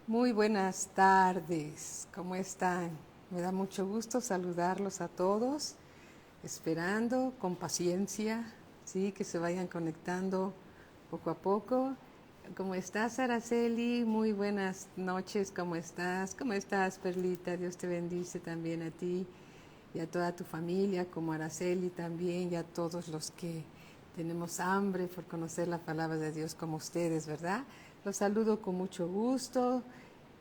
Muy buenas tardes, ¿cómo están? Me da mucho gusto saludarlos a todos, esperando con paciencia, sí, que se vayan conectando poco a poco. ¿Cómo estás, Araceli? Muy buenas noches, ¿cómo estás? ¿Cómo estás, Perlita? Dios te bendice también a ti y a toda tu familia, como Araceli también, y a todos los que tenemos hambre por conocer la palabra de Dios como ustedes, ¿verdad? Los saludo con mucho gusto,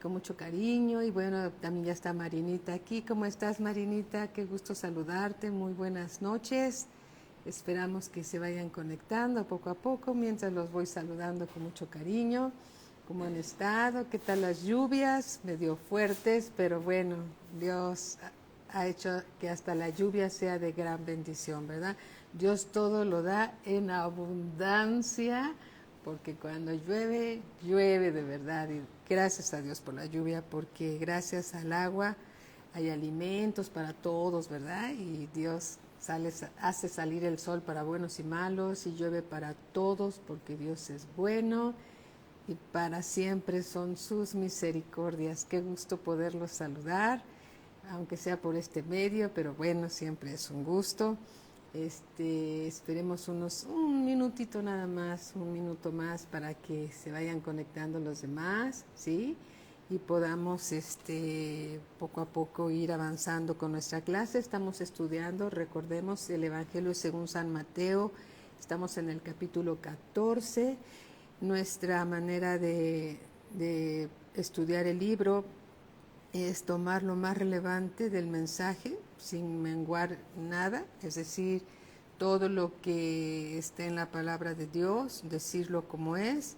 con mucho cariño, y bueno, también ya está Marinita aquí. ¿Cómo estás, Marinita? Qué gusto saludarte, muy buenas noches. Esperamos que se vayan conectando poco a poco mientras los voy saludando con mucho cariño. ¿Cómo han estado? ¿Qué tal las lluvias? Medio fuertes, pero bueno, Dios ha hecho que hasta la lluvia sea de gran bendición, ¿verdad? Dios todo lo da en abundancia, porque cuando llueve, llueve de verdad. Y gracias a Dios por la lluvia, porque gracias al agua hay alimentos para todos, ¿verdad? Y Dios hace salir el sol para buenos y malos, y llueve para todos, porque Dios es bueno y para siempre son sus misericordias. Qué gusto poderlos saludar, aunque sea por este medio, pero bueno, siempre es un gusto. Esperemos un minutito nada más, un minuto más para que se vayan conectando los demás, ¿sí? Y podamos poco a poco ir avanzando con nuestra clase. Estamos estudiando, recordemos, el Evangelio según San Mateo. Estamos en el capítulo 14. Nuestra manera de estudiar el libro es tomar lo más relevante del mensaje sin menguar nada, es decir, todo lo que esté en la palabra de Dios, decirlo como es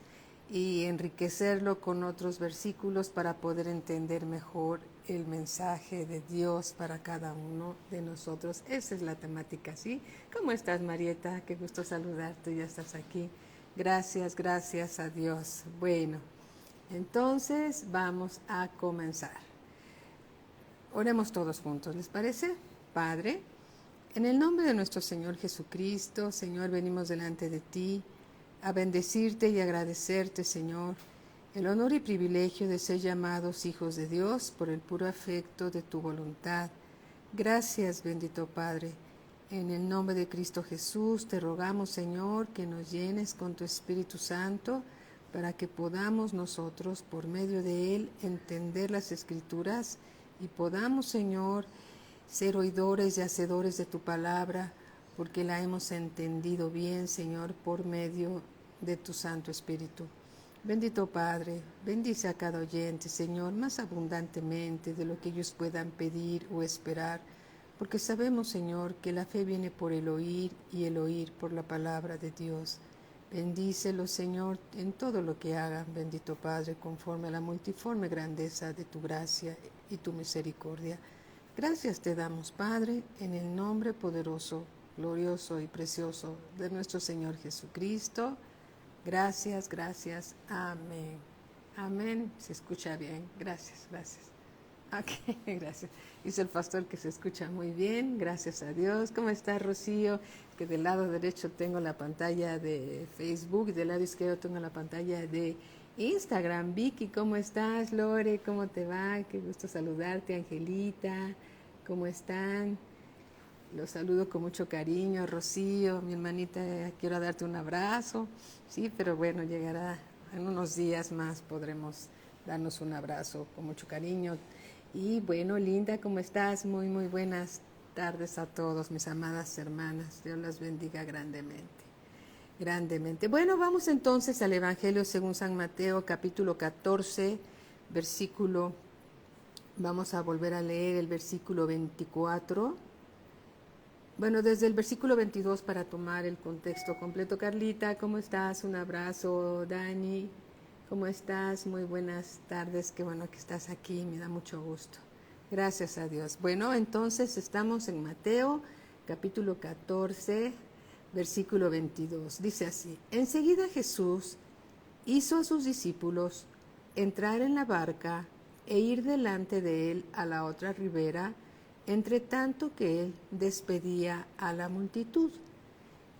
y enriquecerlo con otros versículos para poder entender mejor el mensaje de Dios para cada uno de nosotros. Esa es la temática, ¿sí? ¿Cómo estás, Marieta? Qué gusto saludarte, ya estás aquí. Gracias, gracias a Dios. Bueno, entonces vamos a comenzar. Oremos todos juntos, ¿les parece? Padre, en el nombre de nuestro Señor Jesucristo, Señor, venimos delante de ti a bendecirte y agradecerte, Señor, el honor y privilegio de ser llamados hijos de Dios por el puro afecto de tu voluntad. Gracias, bendito Padre. En el nombre de Cristo Jesús te rogamos, Señor, que nos llenes con tu Espíritu Santo para que podamos nosotros, por medio de Él, entender las Escrituras y podamos, Señor, ser oidores y hacedores de tu palabra, porque la hemos entendido bien, Señor, por medio de tu Santo Espíritu. Bendito Padre, bendice a cada oyente, Señor, más abundantemente de lo que ellos puedan pedir o esperar, porque sabemos, Señor, que la fe viene por el oír y el oír por la palabra de Dios. Bendícelo, Señor, en todo lo que hagan, bendito Padre, conforme a la multiforme grandeza de tu gracia y tu misericordia. Gracias te damos, Padre, en el nombre poderoso, glorioso y precioso de nuestro Señor Jesucristo. Gracias, gracias, amén. Amén, se escucha bien, gracias, gracias. Ok, gracias. Dice el pastor que se escucha muy bien, gracias a Dios. ¿Cómo está, Rocío? Que del lado derecho tengo la pantalla de Facebook y del lado izquierdo tengo la pantalla de Instagram. Vicky, ¿cómo estás? Lore, ¿cómo te va? Qué gusto saludarte. Angelita, ¿cómo están? Los saludo con mucho cariño. Rocío, mi hermanita, quiero darte un abrazo. Sí, pero bueno, llegará en unos días más, podremos darnos un abrazo con mucho cariño. Y bueno, Linda, ¿cómo estás? Muy, muy buenas tardes a todos, mis amadas hermanas. Dios las bendiga grandemente. Grandemente. Bueno, vamos entonces al Evangelio según San Mateo, capítulo 14, versículo, vamos a volver a leer el versículo 24. Bueno, desde el versículo 22 para tomar el contexto completo. Carlita, ¿cómo estás? Un abrazo. Dani, ¿cómo estás? Muy buenas tardes. Qué bueno que estás aquí. Me da mucho gusto. Gracias a Dios. Bueno, entonces estamos en Mateo, capítulo 14, versículo 22. Dice así: Enseguida Jesús hizo a sus discípulos entrar en la barca e ir delante de él a la otra ribera, entre tanto que él despedía a la multitud.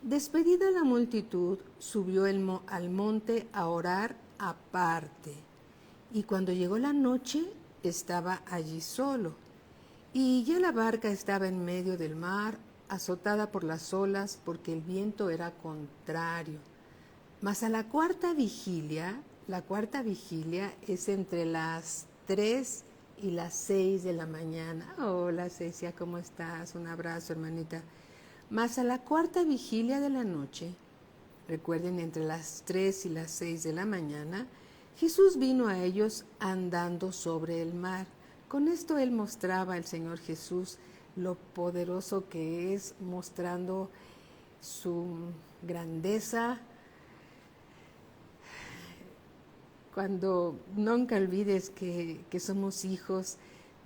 Despedida la multitud, subió al monte a orar aparte. y cuando llegó la noche estaba allí solo. Y ya la barca estaba en medio del mar, azotada por las olas, porque el viento era contrario. Mas a la cuarta vigilia es entre las 3 y las 6 de la mañana. Hola Cecia, ¿cómo estás? Un abrazo, hermanita. Mas a la cuarta vigilia de la noche, recuerden, entre las 3 y las 6 de la mañana, Jesús vino a ellos andando sobre el mar. Con esto él mostraba, el Señor Jesús, lo poderoso que es, mostrando su grandeza. Cuando nunca olvides que somos hijos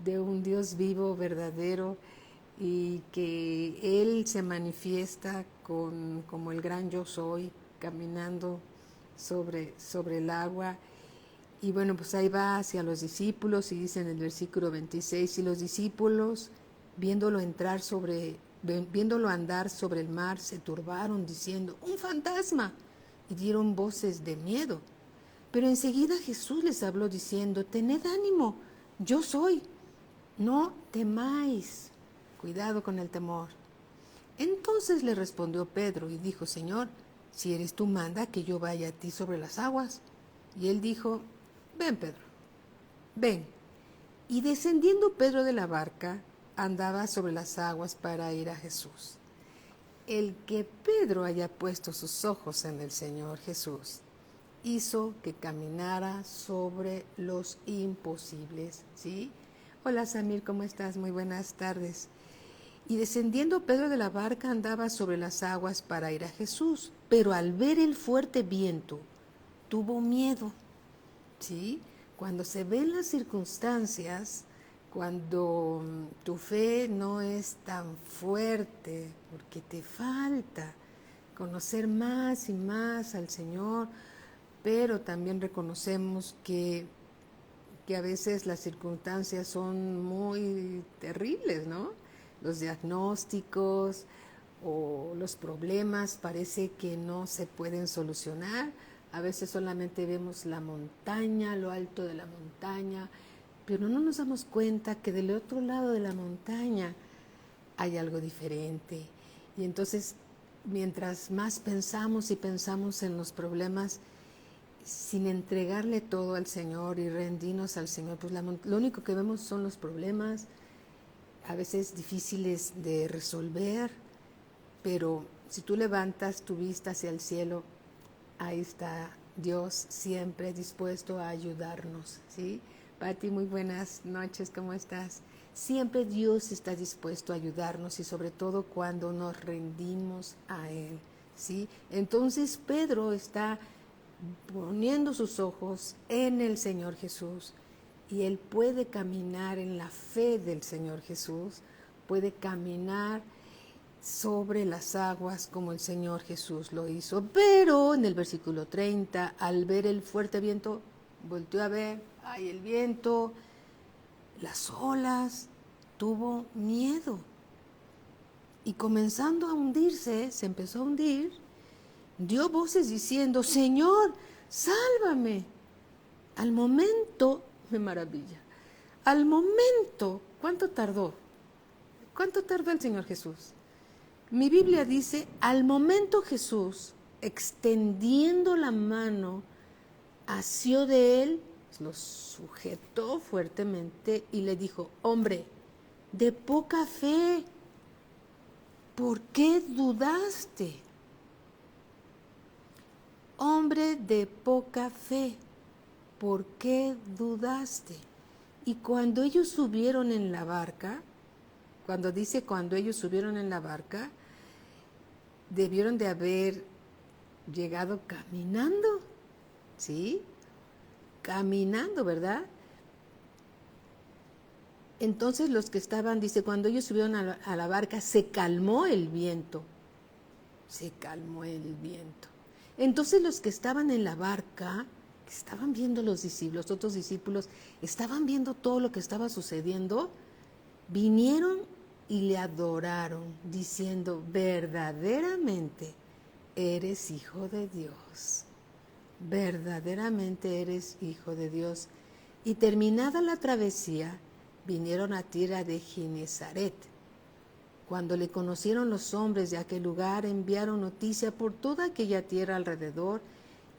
de un Dios vivo, verdadero, y que Él se manifiesta como el gran yo soy, caminando sobre el agua. Y bueno, pues ahí va hacia los discípulos y dice en el versículo 26, y los discípulos, viéndolo andar sobre el mar, se turbaron diciendo, ¡un fantasma! Y dieron voces de miedo. Pero enseguida Jesús les habló diciendo, tened ánimo, yo soy, no temáis. Cuidado con el temor. Entonces le respondió Pedro y dijo, Señor, si eres tú, manda que yo vaya a ti sobre las aguas. Y él dijo, ven Pedro, ven. Y descendiendo Pedro de la barca, andaba sobre las aguas para ir a Jesús. El que Pedro haya puesto sus ojos en el Señor Jesús hizo que caminara sobre los imposibles, ¿sí? Hola Samir, ¿cómo estás? Muy buenas tardes. Y descendiendo Pedro de la barca andaba sobre las aguas para ir a Jesús, pero al ver el fuerte viento tuvo miedo, ¿sí? Cuando se ven las circunstancias, cuando tu fe no es tan fuerte, porque te falta conocer más y más al Señor, pero también reconocemos que a veces las circunstancias son muy terribles, ¿no? Los diagnósticos o los problemas parece que no se pueden solucionar. A veces solamente vemos la montaña, lo alto de la montaña, pero no nos damos cuenta que del otro lado de la montaña hay algo diferente. Y entonces, mientras más pensamos y pensamos en los problemas, sin entregarle todo al Señor y rendirnos al Señor, pues lo único que vemos son los problemas, a veces difíciles de resolver, pero si tú levantas tu vista hacia el cielo, ahí está Dios siempre dispuesto a ayudarnos, ¿sí? Pati, muy buenas noches, ¿cómo estás? Siempre Dios está dispuesto a ayudarnos y sobre todo cuando nos rendimos a Él, ¿sí? Entonces Pedro está poniendo sus ojos en el Señor Jesús y él puede caminar en la fe del Señor Jesús, puede caminar sobre las aguas como el Señor Jesús lo hizo. Pero en el versículo 30, al ver el fuerte viento, volteó a ver, ay, el viento, las olas, tuvo miedo. Y comenzando a hundirse, se empezó a hundir, dio voces diciendo, Señor, sálvame. Al momento, me maravilla, al momento, ¿cuánto tardó? ¿Cuánto tardó el Señor Jesús? Mi Biblia dice, al momento Jesús, extendiendo la mano, asió de él, lo sujetó fuertemente y le dijo, hombre, de poca fe, ¿por qué dudaste? Hombre de poca fe, ¿por qué dudaste? Y cuando ellos subieron en la barca, cuando dice cuando ellos subieron en la barca, debieron de haber llegado caminando, ¿sí? Caminando, ¿verdad? Entonces los que estaban, dice, cuando ellos subieron a la barca, se calmó el viento. Se calmó el viento. Entonces los que estaban en la barca, que estaban viendo los discípulos, otros discípulos, estaban viendo todo lo que estaba sucediendo, vinieron y le adoraron, diciendo, verdaderamente eres hijo de Dios. Verdaderamente eres hijo de Dios. Y terminada la travesía, vinieron a tierra de Genezaret. Cuando le conocieron los hombres de aquel lugar, enviaron noticia por toda aquella tierra alrededor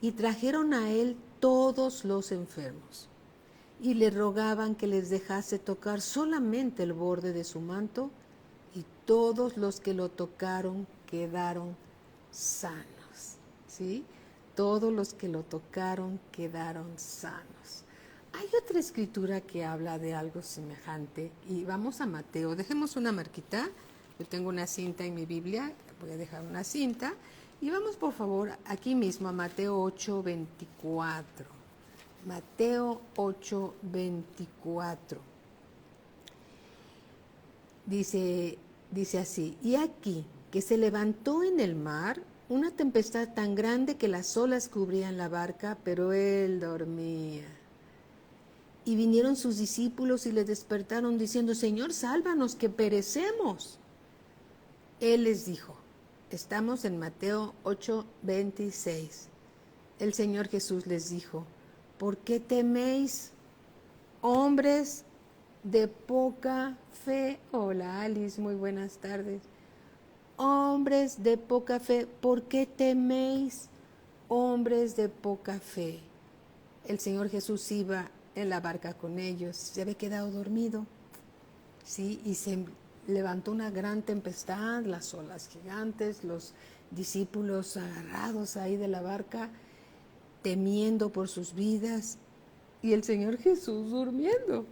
y trajeron a él todos los enfermos. Y le rogaban que les dejase tocar solamente el borde de su manto, y todos los que lo tocaron quedaron sanos. ¿Sí? Todos los que lo tocaron quedaron sanos. Hay otra escritura que habla de algo semejante, y vamos a Mateo. Dejemos una marquita. Yo tengo una cinta en mi Biblia, voy a dejar una cinta, y vamos por favor aquí mismo a Mateo 8:24. Mateo 8:24. Dice así: y aquí que se levantó en el mar una tempestad tan grande que las olas cubrían la barca, pero él dormía. Y vinieron sus discípulos y le despertaron diciendo: Señor, sálvanos, que perecemos. Él les dijo, estamos en Mateo 8:26. El Señor Jesús les dijo: ¿por qué teméis, hombres de poca fe? Hola Alice, muy buenas tardes. Hombres de poca fe, ¿por qué teméis, hombres de poca fe? El Señor Jesús iba en la barca con ellos, se había quedado dormido, ¿sí? Y se levantó una gran tempestad, las olas gigantes, los discípulos agarrados ahí de la barca, temiendo por sus vidas, y el Señor Jesús durmiendo,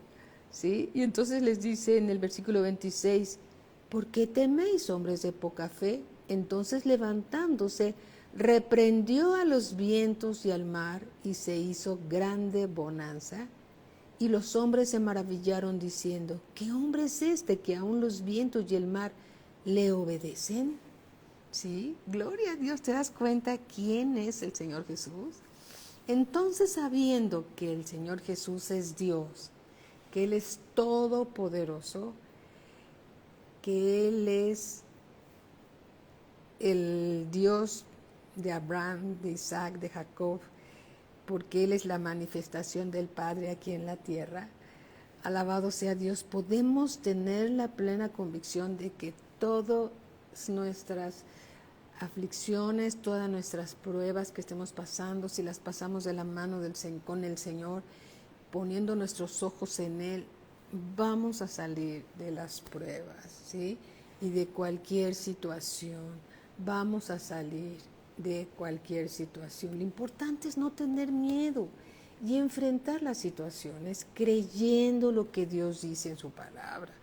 ¿sí? Y entonces les dice en el versículo 26, ¿por qué teméis, hombres de poca fe? Entonces levantándose, reprendió a los vientos y al mar, y se hizo grande bonanza. Y los hombres se maravillaron diciendo: ¿qué hombre es este que aún los vientos y el mar le obedecen? ¿Sí? Gloria a Dios. ¿Te das cuenta quién es el Señor Jesús? Entonces, sabiendo que el Señor Jesús es Dios, que Él es todopoderoso, que Él es el Dios de Abraham, de Isaac, de Jacob, porque Él es la manifestación del Padre aquí en la tierra, alabado sea Dios, podemos tener la plena convicción de que todas nuestras aflicciones, todas nuestras pruebas que estemos pasando, si las pasamos de la mano con el Señor, poniendo nuestros ojos en Él, vamos a salir de las pruebas, ¿sí? Y de cualquier situación, vamos a salir de cualquier situación. Lo importante es no tener miedo y enfrentar las situaciones creyendo lo que Dios dice en su palabra.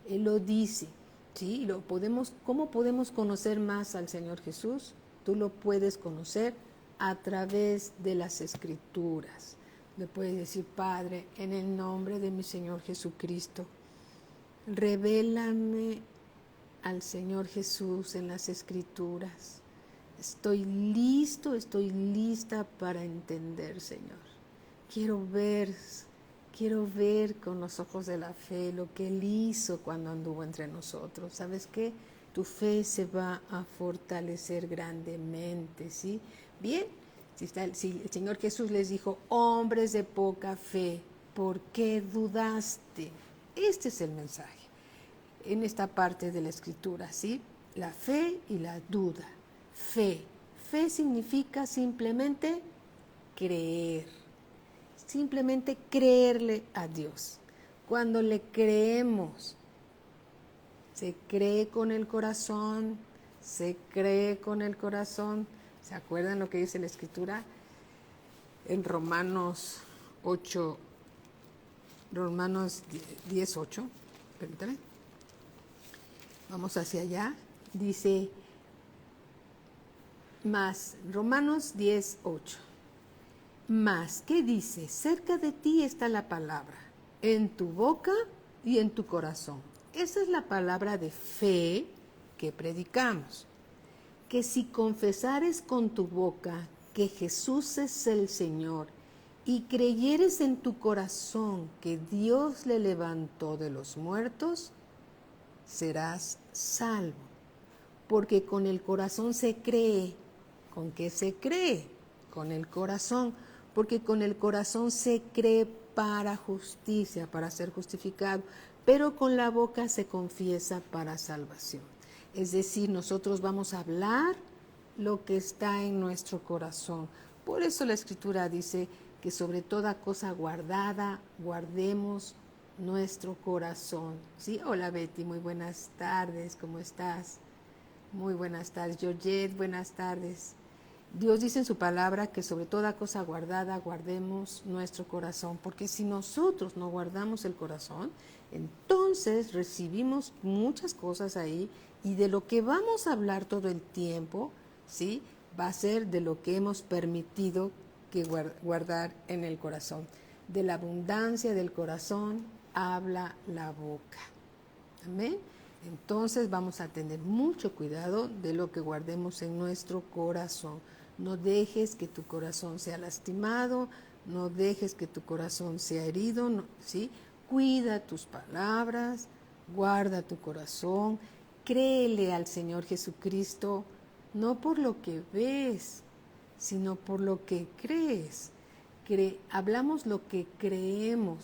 Él lo dice, ¿sí? ¿Cómo podemos conocer más al Señor Jesús? Tú lo puedes conocer a través de las Escrituras. Le puedes decir: Padre, en el nombre de mi Señor Jesucristo, revélame al Señor Jesús en las Escrituras. Estoy lista para entender, Señor. Quiero ver con los ojos de la fe lo que Él hizo cuando anduvo entre nosotros. ¿Sabes qué? Tu fe se va a fortalecer grandemente, ¿sí? Bien, si el Señor Jesús les dijo: hombres de poca fe, ¿por qué dudaste? Este es el mensaje en esta parte de la Escritura, ¿sí? La fe y la duda. Fe significa simplemente creer, simplemente creerle a Dios. Cuando le creemos, se cree con el corazón, ¿Se acuerdan lo que dice la Escritura? En Romanos 10:8, permítame, vamos hacia allá, dice... Romanos 10:8. Mas, ¿qué dice? Cerca de ti está la palabra, en tu boca y en tu corazón. Esa es la palabra de fe que predicamos. Que si confesares con tu boca que Jesús es el Señor y creyeres en tu corazón que Dios le levantó de los muertos, serás salvo. Porque con el corazón se cree. ¿Con qué se cree? Con el corazón, porque con el corazón se cree para justicia, para ser justificado, pero con la boca se confiesa para salvación. Es decir, nosotros vamos a hablar lo que está en nuestro corazón. Por eso la Escritura dice que sobre toda cosa guardada, guardemos nuestro corazón. ¿Sí? Hola Betty, muy buenas tardes, ¿cómo estás? Muy buenas tardes. Georgette, buenas tardes. Dios dice en su palabra que sobre toda cosa guardada guardemos nuestro corazón, porque si nosotros no guardamos el corazón, entonces recibimos muchas cosas ahí y de lo que vamos a hablar todo el tiempo, ¿sí? Va a ser de lo que hemos permitido que guardar en el corazón. De la abundancia del corazón habla la boca. Amén. Entonces vamos a tener mucho cuidado de lo que guardemos en nuestro corazón. No dejes que tu corazón sea lastimado, no dejes que tu corazón sea herido, ¿sí? Cuida tus palabras, guarda tu corazón, créele al Señor Jesucristo, no por lo que ves, sino por lo que crees. Hablamos lo que creemos,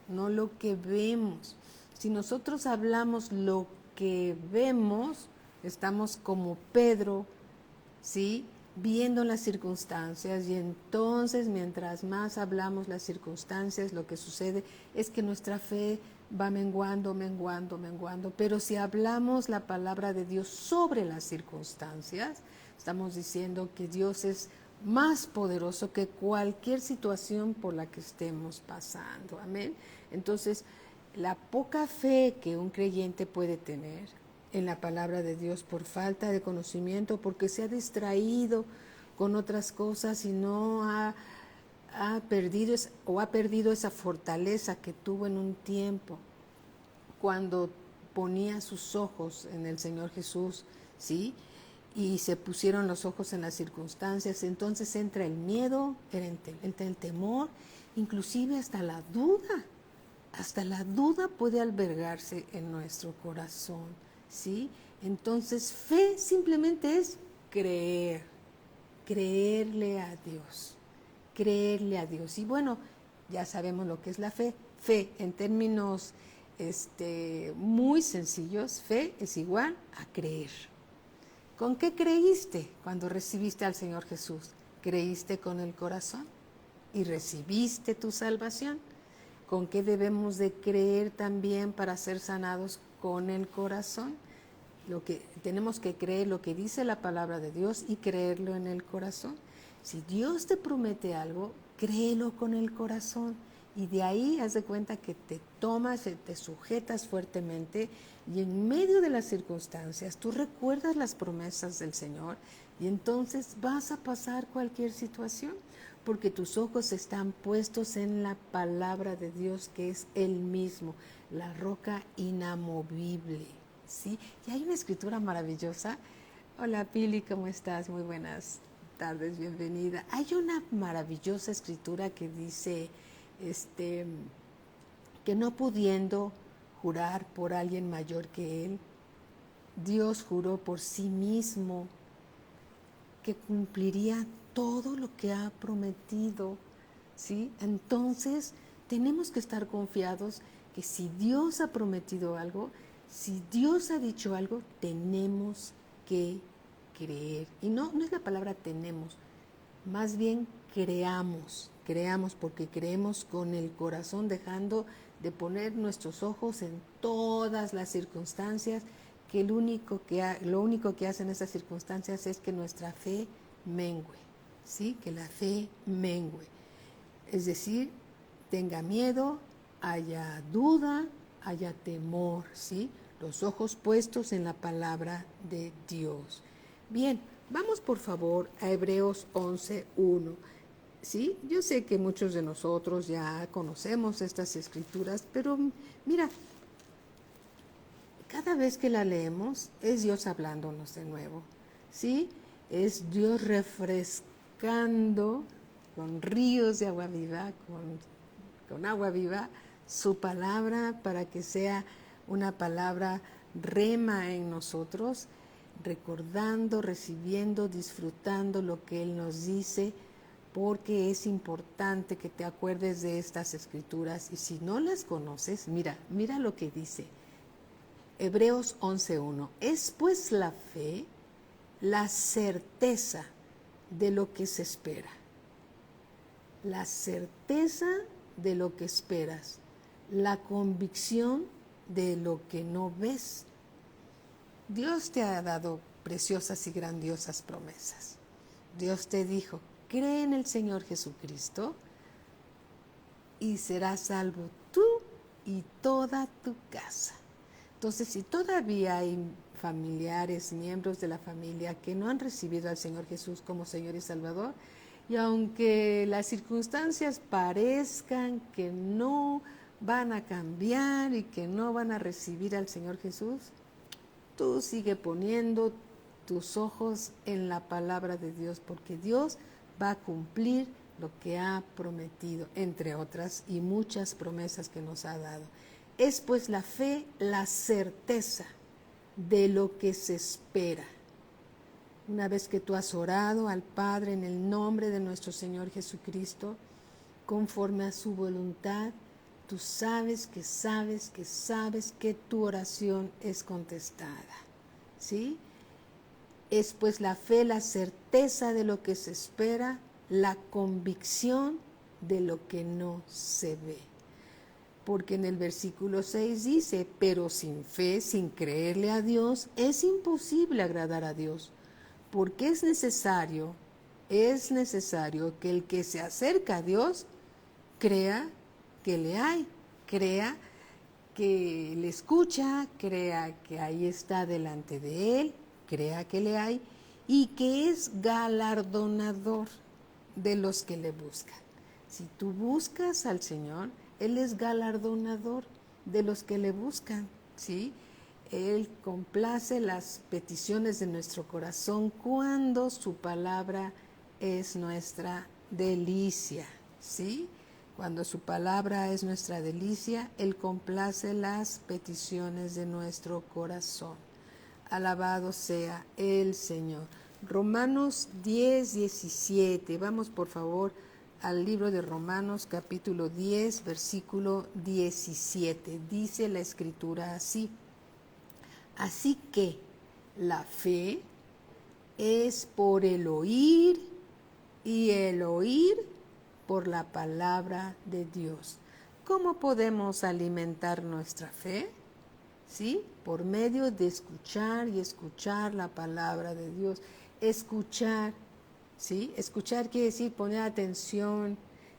no lo que vemos. Si nosotros hablamos lo que vemos, estamos como Pedro, ¿sí? Viendo las circunstancias, y entonces mientras más hablamos las circunstancias, lo que sucede es que nuestra fe va menguando, menguando, menguando. Pero si hablamos la palabra de Dios sobre las circunstancias, estamos diciendo que Dios es más poderoso que cualquier situación por la que estemos pasando. Amén. Entonces, la poca fe que un creyente puede tener en la palabra de Dios por falta de conocimiento, porque se ha distraído con otras cosas y no ha perdido esa fortaleza que tuvo en un tiempo cuando ponía sus ojos en el Señor Jesús, ¿sí? Y se pusieron los ojos en las circunstancias. Entonces entra el miedo, entra el temor, inclusive hasta la duda. Hasta la duda puede albergarse en nuestro corazón, ¿sí? Entonces, fe simplemente es creer, creerle a Dios, creerle a Dios. Y bueno, ya sabemos lo que es la fe. Fe, en términos muy sencillos, fe es igual a creer. ¿Con qué creíste cuando recibiste al Señor Jesús? ¿Creíste con el corazón y recibiste tu salvación? ¿Con qué debemos de creer también para ser sanados? Con el corazón. Tenemos que creer lo que dice la palabra de Dios y creerlo en el corazón. Si Dios te promete algo, créelo con el corazón. Y de ahí haz de cuenta que te tomas, te sujetas fuertemente y en medio de las circunstancias tú recuerdas las promesas del Señor y entonces vas a pasar cualquier situación porque tus ojos están puestos en la palabra de Dios que es Él mismo, la roca inamovible, ¿sí? Y hay una escritura maravillosa. Hola Pili, ¿cómo estás? Muy buenas tardes, bienvenida. Hay una maravillosa escritura que dice que no pudiendo jurar por alguien mayor que Él, Dios juró por sí mismo que cumpliría todo lo que ha prometido, ¿sí? Entonces, tenemos que estar confiados que si Dios ha prometido algo, si Dios ha dicho algo, tenemos que creer. Y no es la palabra tenemos, más bien creamos porque creemos con el corazón, dejando de poner nuestros ojos en todas las circunstancias, que lo único que hacen esas circunstancias es que nuestra fe mengue, ¿sí? Que la fe mengue. Es decir, tenga miedo, haya duda, haya temor, ¿sí? Los ojos puestos en la palabra de Dios. Bien, vamos por favor a Hebreos 11:1. Sí, yo sé que muchos de nosotros ya conocemos estas escrituras, pero mira, cada vez que la leemos es Dios hablándonos de nuevo, ¿sí? Es Dios refrescando con ríos de agua viva, con agua viva, su palabra para que sea una palabra rema en nosotros, recordando, recibiendo, disfrutando lo que Él nos dice, porque es importante que te acuerdes de estas escrituras y si no las conoces, mira lo que dice Hebreos 11:1. Es pues la fe, la certeza de lo que se espera. La certeza de lo que esperas, la convicción de lo que no ves. Dios te ha dado preciosas y grandiosas promesas. Dios te dijo, cree en el Señor Jesucristo y serás salvo tú y toda tu casa. Entonces, si todavía hay familiares, miembros de la familia que no han recibido al Señor Jesús como Señor y Salvador, y aunque las circunstancias parezcan que no van a cambiar y que no van a recibir al Señor Jesús, tú sigue poniendo tus ojos en la palabra de Dios, porque Dios va a cumplir lo que ha prometido, entre otras y muchas promesas que nos ha dado. Es pues la fe, la certeza de lo que se espera. Una vez que tú has orado al Padre en el nombre de nuestro Señor Jesucristo, conforme a su voluntad, tú sabes que tu oración es contestada, ¿sí? Es pues la fe, la certeza de lo que se espera, la convicción de lo que no se ve. Porque en el versículo 6 dice, pero sin fe, sin creerle a Dios, es imposible agradar a Dios, porque es necesario que el que se acerca a Dios crea que le hay, crea que le escucha, crea que ahí está delante de él, crea que le hay y que es galardonador de los que le buscan. Si tú buscas al Señor, Él es galardonador de los que le buscan, ¿sí? Él complace las peticiones de nuestro corazón cuando su palabra es nuestra delicia, ¿sí? Cuando su palabra es nuestra delicia, Él complace las peticiones de nuestro corazón. Alabado sea el Señor. Romanos 10:17. Vamos por favor al libro de Romanos capítulo 10, versículo 17. Dice la Escritura así. Así que la fe es por el oír y el oír por la palabra de Dios. ¿Cómo podemos alimentar nuestra fe? ¿Sí? Por medio de escuchar y escuchar la palabra de Dios. Escuchar, ¿sí? Escuchar quiere decir poner atención,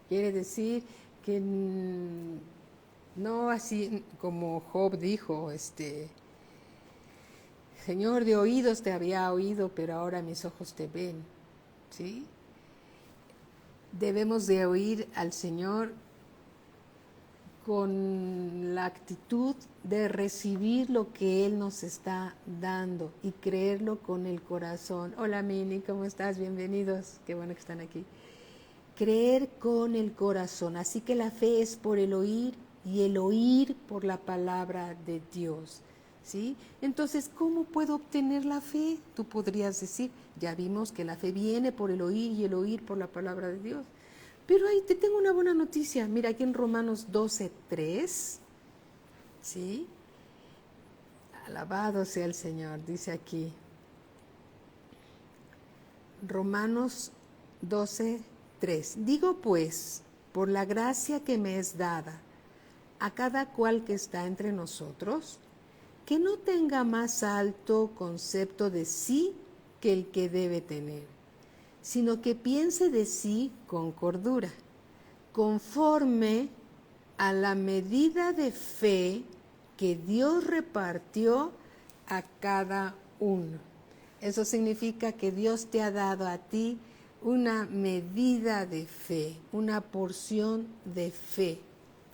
quiere decir que no así como Job dijo, Señor, de oídos te había oído, pero ahora mis ojos te ven, ¿sí? Debemos de oír al Señor con la actitud de recibir lo que Él nos está dando y creerlo con el corazón. Hola Mini, ¿cómo estás? Bienvenidos, qué bueno que están aquí. Creer con el corazón, así que la fe es por el oír y el oír por la palabra de Dios, ¿sí? Entonces, ¿cómo puedo obtener la fe? Tú podrías decir, ya vimos que la fe viene por el oír y el oír por la palabra de Dios. Pero ahí te tengo una buena noticia. Mira aquí en Romanos 12:3, ¿sí? Alabado sea el Señor, dice aquí. Romanos 12:3. Digo pues, por la gracia que me es dada, a cada cual que está entre nosotros, que no tenga más alto concepto de sí que el que debe tener, sino que piense de sí con cordura, conforme a la medida de fe que Dios repartió a cada uno. Eso significa que Dios te ha dado a ti una medida de fe, una porción de fe,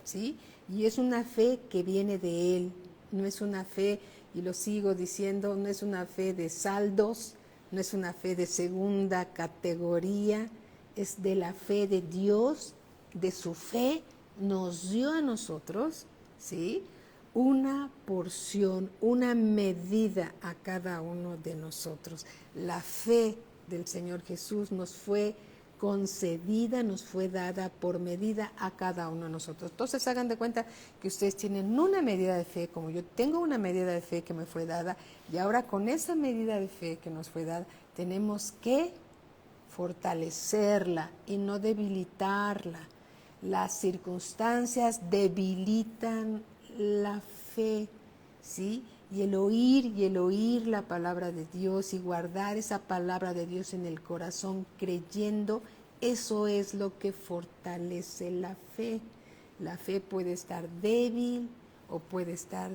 ¿sí? Y es una fe que viene de Él, no es una fe, y lo sigo diciendo, no es una fe de saldos, no es una fe de segunda categoría, es de la fe de Dios, de su fe nos dio a nosotros, ¿sí? Una porción, una medida a cada uno de nosotros. La fe del Señor Jesús nos fue concedida, nos fue dada por medida a cada uno de nosotros. Entonces hagan de cuenta que ustedes tienen una medida de fe, como yo tengo una medida de fe que me fue dada, y ahora con esa medida de fe que nos fue dada, tenemos que fortalecerla y no debilitarla. Las circunstancias debilitan la fe, ¿sí? Y el oír la palabra de Dios y guardar esa palabra de Dios en el corazón creyendo, eso es lo que fortalece la fe. La fe puede estar débil o puede estar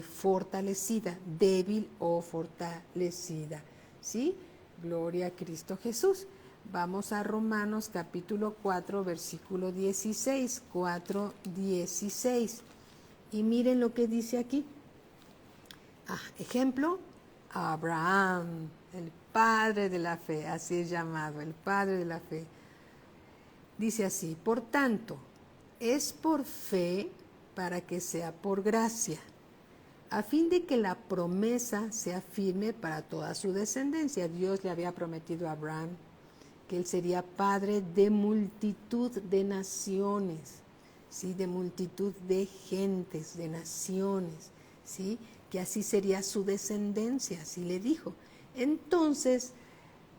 fortalecida, débil o fortalecida, ¿sí? Gloria a Cristo Jesús. Vamos a Romanos capítulo 4, versículo 16, 4, 16. Y miren lo que dice aquí. Ejemplo, Abraham, el padre de la fe, así es llamado, el padre de la fe. Dice así, por tanto, es por fe para que sea por gracia, a fin de que la promesa sea firme para toda su descendencia. Dios le había prometido a Abraham que él sería padre de multitud de naciones, ¿sí? De multitud de gentes, de naciones, ¿sí? Que así sería su descendencia, así le dijo. Entonces,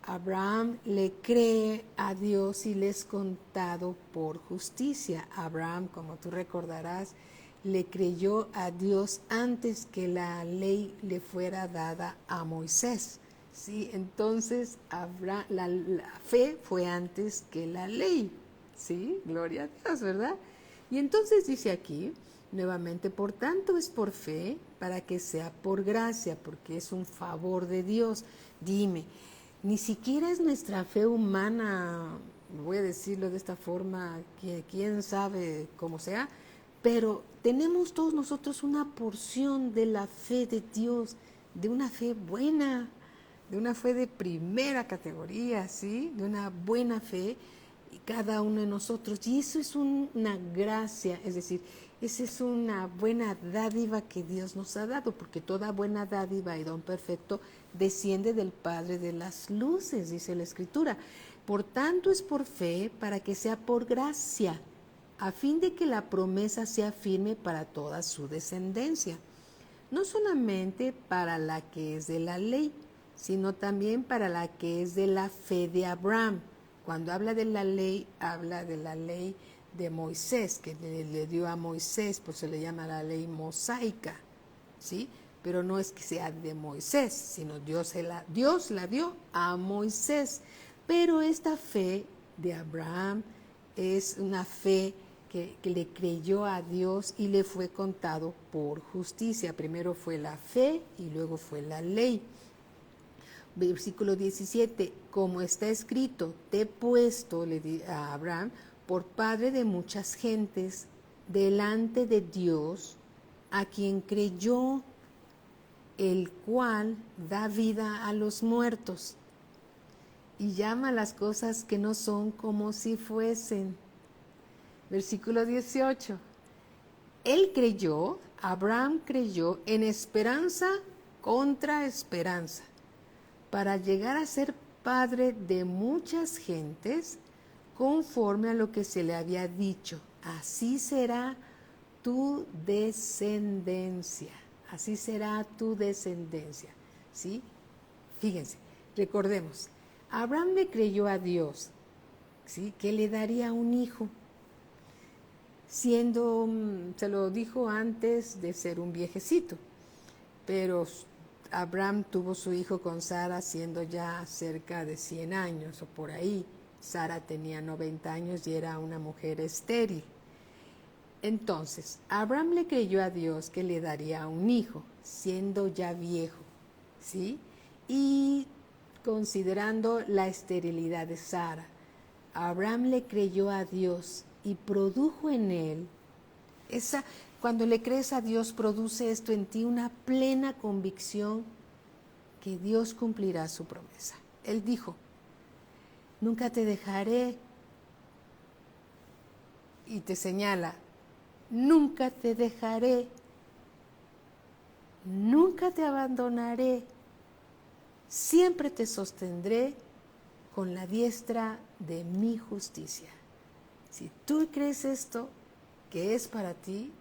Abraham le cree a Dios y le es contado por justicia. Abraham, como tú recordarás, le creyó a Dios antes que la ley le fuera dada a Moisés. ¿Sí? Entonces, la fe fue antes que la ley. ¿Sí? Gloria a Dios, ¿verdad? Y entonces dice aquí, nuevamente, por tanto es por fe, para que sea por gracia, porque es un favor de Dios. Dime, ni siquiera es nuestra fe humana, voy a decirlo de esta forma, que quién sabe cómo sea, pero tenemos todos nosotros una porción de la fe de Dios, de una fe buena, de una fe de primera categoría, ¿sí? De una buena fe, y cada uno de nosotros. Y eso es una gracia, es decir, esa es una buena dádiva que Dios nos ha dado, porque toda buena dádiva y don perfecto desciende del Padre de las luces, dice la Escritura. Por tanto es por fe, para que sea por gracia, a fin de que la promesa sea firme para toda su descendencia, no solamente para la que es de la ley, sino también para la que es de la fe de Abraham. Cuando habla de la ley de Moisés, que le dio a Moisés, pues se le llama la ley mosaica, ¿sí? Pero no es que sea de Moisés, sino Dios la dio a Moisés. Pero esta fe de Abraham es una fe que le creyó a Dios y le fue contado por justicia. Primero fue la fe y luego fue la ley. Versículo 17, como está escrito, te he puesto, le di a Abraham, por padre de muchas gentes, delante de Dios, a quien creyó, el cual da vida a los muertos y llama las cosas que no son como si fuesen. Versículo 18, él creyó, Abraham creyó en esperanza contra esperanza, para llegar a ser padre de muchas gentes, conforme a lo que se le había dicho. Así será tu descendencia. Así será tu descendencia. ¿Sí? Fíjense, recordemos, Abraham le creyó a Dios, ¿sí? Que le daría un hijo, se lo dijo antes de ser un viejecito, pero Abraham tuvo su hijo con Sara siendo ya cerca de 100 años o por ahí. Sara tenía 90 años y era una mujer estéril. Entonces, Abraham le creyó a Dios que le daría un hijo, siendo ya viejo, ¿sí? Y considerando la esterilidad de Sara, Abraham le creyó a Dios y produjo en él cuando le crees a Dios, produce esto en ti una plena convicción que Dios cumplirá su promesa. Él dijo, nunca te dejaré, y te señala, nunca te dejaré, nunca te abandonaré, siempre te sostendré con la diestra de mi justicia. Si tú crees esto, que es para ti,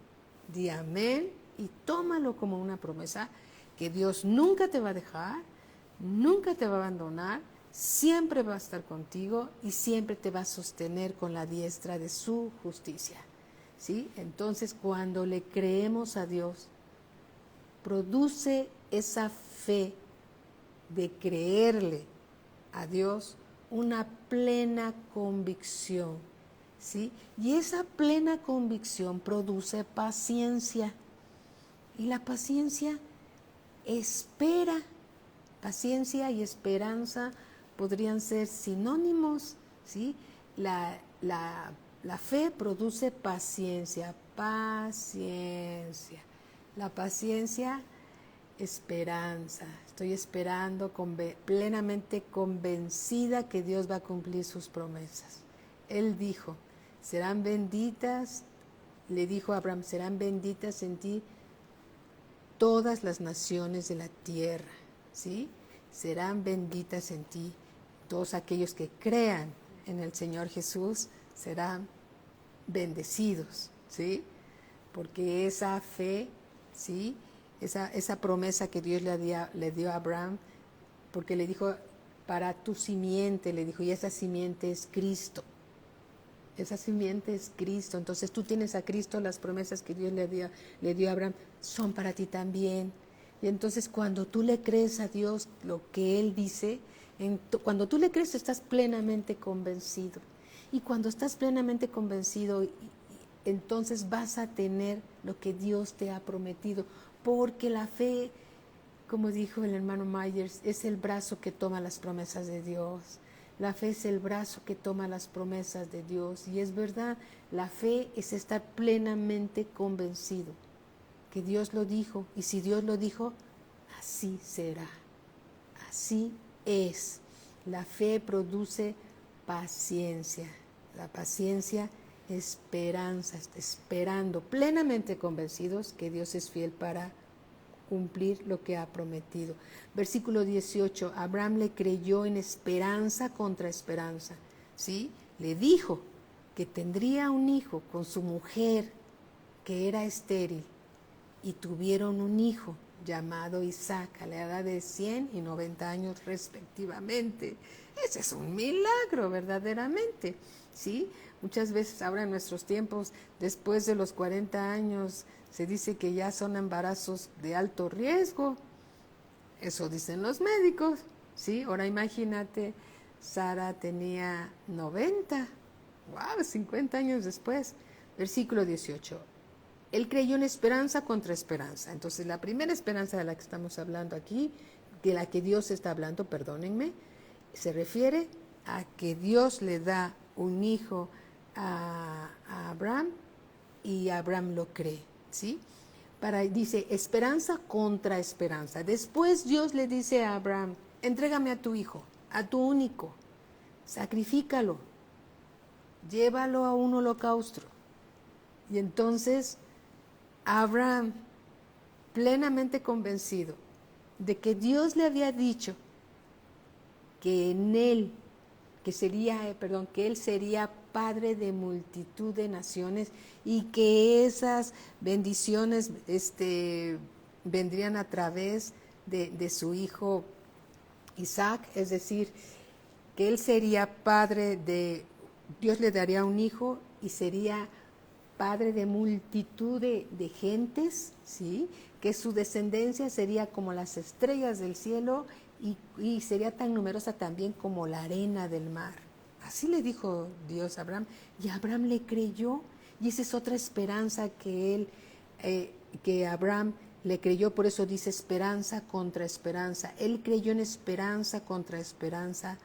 di amén y tómalo como una promesa, que Dios nunca te va a dejar, nunca te va a abandonar, siempre va a estar contigo y siempre te va a sostener con la diestra de su justicia. ¿Sí? Entonces, cuando le creemos a Dios, produce esa fe de creerle a Dios una plena convicción, ¿sí? Y esa plena convicción produce paciencia. Y la paciencia espera. Paciencia y esperanza podrían ser sinónimos, ¿sí? La fe produce paciencia, paciencia. La paciencia, esperanza. Estoy esperando plenamente convencida que Dios va a cumplir sus promesas. Él dijo, serán benditas, le dijo a Abraham, serán benditas en ti todas las naciones de la tierra, ¿sí? Serán benditas en ti. Todos aquellos que crean en el Señor Jesús serán bendecidos, ¿sí? Porque esa fe, ¿sí? Esa promesa que Dios le dio a Abraham, porque le dijo, para tu simiente, le dijo, y esa simiente es Cristo. Esa simiente es Cristo. Entonces tú tienes a Cristo, las promesas que Dios le dio a Abraham son para ti también. Y entonces cuando tú le crees a Dios lo que Él dice, cuando tú le crees estás plenamente convencido. Y cuando estás plenamente convencido, entonces vas a tener lo que Dios te ha prometido. Porque la fe, como dijo el hermano Myers, es el brazo que toma las promesas de Dios. La fe es el brazo que toma las promesas de Dios. Y es verdad, la fe es estar plenamente convencido que Dios lo dijo. Y si Dios lo dijo, así será. Así es. La fe produce paciencia. La paciencia, esperanza. Esperando, plenamente convencidos que Dios es fiel para cumplir lo que ha prometido. Versículo 18, Abraham le creyó en esperanza contra esperanza, ¿sí? Le dijo que tendría un hijo con su mujer que era estéril y tuvieron un hijo llamado Isaac a la edad de 100 y 90 años respectivamente. Ese es un milagro verdaderamente, ¿sí? Muchas veces ahora en nuestros tiempos, después de los 40 años, se dice que ya son embarazos de alto riesgo. Eso dicen los médicos, ¿sí? Ahora imagínate, Sara tenía 90, wow, 50 años después. Versículo 18. Él creyó en esperanza contra esperanza. Entonces, la primera esperanza de la que estamos hablando aquí, de la que Dios está hablando, perdónenme, se refiere a que Dios le da un hijo a Abraham y Abraham lo cree, ¿sí? Dice, esperanza contra esperanza. Después Dios le dice a Abraham, entrégame a tu hijo, a tu único, sacrifícalo, llévalo a un holocausto. Y entonces Abraham, plenamente convencido de que Dios le había dicho que en él, que él sería padre de multitud de naciones y que esas bendiciones vendrían a través de su hijo Isaac, es decir, que él sería Dios le daría un hijo y sería padre de multitud de gentes, ¿sí? Que su descendencia sería como las estrellas del cielo y sería tan numerosa también como la arena del mar. Así le dijo Dios a Abraham, y Abraham le creyó, y esa es otra esperanza que Abraham le creyó, por eso dice esperanza contra esperanza. Él creyó en esperanza contra esperanza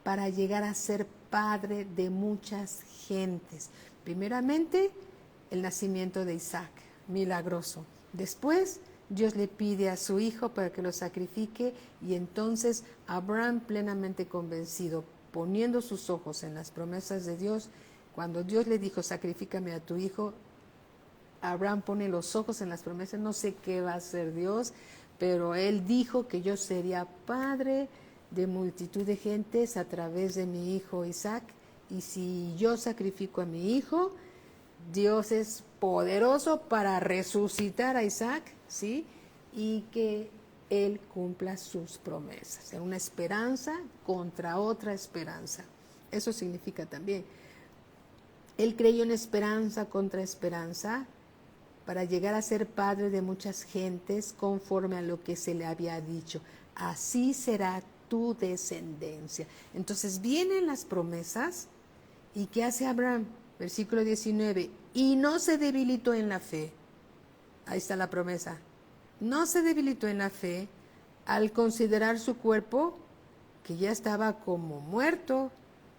para llegar a ser padre de muchas gentes. Primeramente, el nacimiento de Isaac, milagroso. Después, Dios le pide a su hijo para que lo sacrifique y entonces Abraham, plenamente convencido, poniendo sus ojos en las promesas de Dios, cuando Dios le dijo, sacrifícame a tu hijo, Abraham pone los ojos en las promesas, no sé qué va a hacer Dios, pero él dijo que yo sería padre de multitud de gentes a través de mi hijo Isaac. Y si yo sacrifico a mi hijo, Dios es poderoso para resucitar a Isaac, ¿sí? Y que Él cumpla sus promesas. Una esperanza contra otra esperanza. Eso significa también. Él creyó en esperanza contra esperanza para llegar a ser padre de muchas gentes conforme a lo que se le había dicho. Así será tu descendencia. Entonces vienen las promesas. ¿Y qué hace Abraham? Versículo 19. Y no se debilitó en la fe. Ahí está la promesa. No se debilitó en la fe al considerar su cuerpo, que ya estaba como muerto.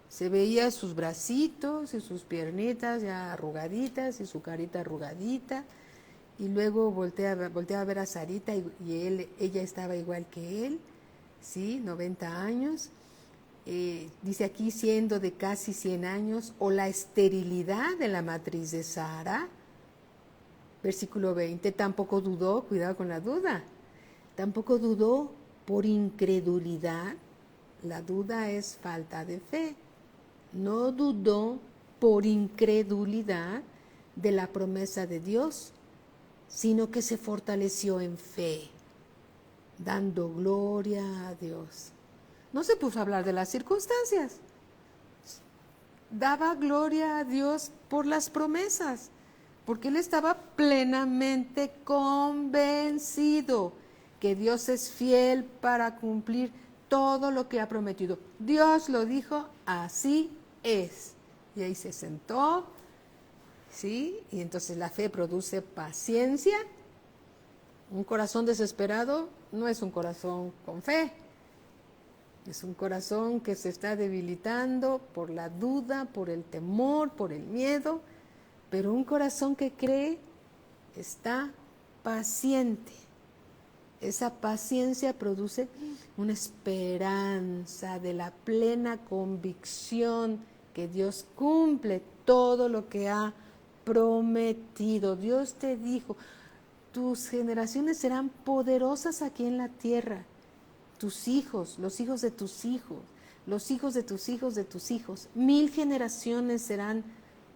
Se veía sus bracitos y sus piernitas ya arrugaditas y su carita arrugadita. Y luego volteaba a ver a Sarita y ella estaba igual que él, ¿sí? 90 años. Dice aquí siendo de casi 100 años, o la esterilidad de la matriz de Sara. Versículo 20, tampoco dudó, cuidado con la duda, tampoco dudó por incredulidad. La duda es falta de fe. No dudó por incredulidad de la promesa de Dios, sino que se fortaleció en fe, dando gloria a Dios. No se puso a hablar de las circunstancias. Daba gloria a Dios por las promesas, porque él estaba plenamente convencido que Dios es fiel para cumplir todo lo que ha prometido. Dios lo dijo, así es. Y ahí se sentó, ¿sí? Y entonces la fe produce paciencia. Un corazón desesperado no es un corazón con fe. Es un corazón que se está debilitando por la duda, por el temor, por el miedo, pero un corazón que cree está paciente. Esa paciencia produce una esperanza de la plena convicción que Dios cumple todo lo que ha prometido. Dios te dijo, tus generaciones serán poderosas aquí en la tierra. Tus hijos, los hijos de tus hijos, los hijos de tus hijos de tus hijos. 1000 generaciones serán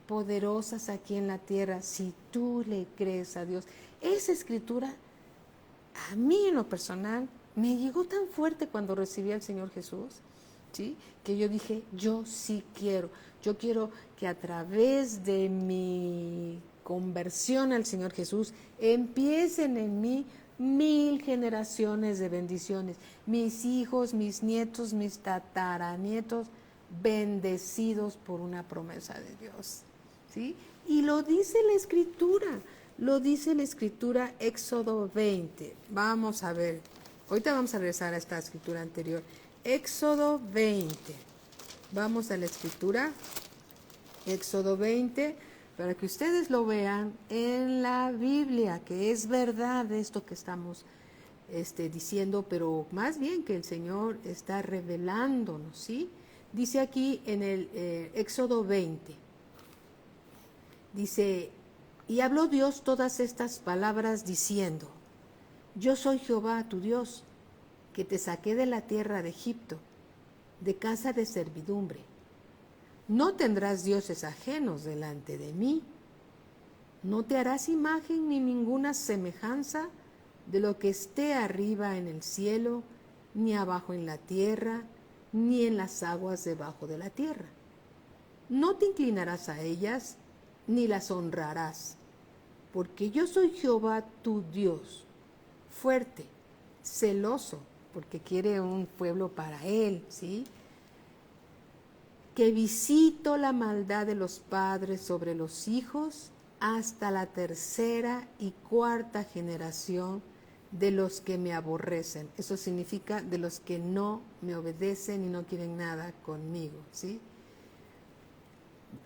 poderosas aquí en la tierra si tú le crees a Dios. Esa escritura, a mí en lo personal, me llegó tan fuerte cuando recibí al Señor Jesús, ¿sí? Que yo dije, yo sí quiero. Yo quiero que a través de mi conversión al Señor Jesús empiecen en mí 1000 generaciones de bendiciones. Mis hijos, mis nietos, mis tataranietos, bendecidos por una promesa de Dios, ¿sí? Y lo dice la Escritura, Éxodo 20. Vamos a ver, ahorita vamos a regresar a esta escritura anterior. Éxodo 20. Vamos a la escritura, Éxodo 20, para que ustedes lo vean en la Biblia, que es verdad esto que estamos diciendo, pero más bien que el Señor está revelándonos, ¿sí? Dice aquí en el Éxodo 20, dice, y habló Dios todas estas palabras diciendo, yo soy Jehová tu Dios, que te saqué de la tierra de Egipto, de casa de servidumbre. No tendrás dioses ajenos delante de mí. No te harás imagen ni ninguna semejanza de lo que esté arriba en el cielo, ni abajo en la tierra, ni en las aguas debajo de la tierra. No te inclinarás a ellas, ni las honrarás, porque yo soy Jehová tu Dios, fuerte, celoso, porque quiere un pueblo para él, ¿sí? Que visito la maldad de los padres sobre los hijos hasta la tercera y cuarta generación de los que me aborrecen. Eso significa de los que no me obedecen y no quieren nada conmigo, ¿sí?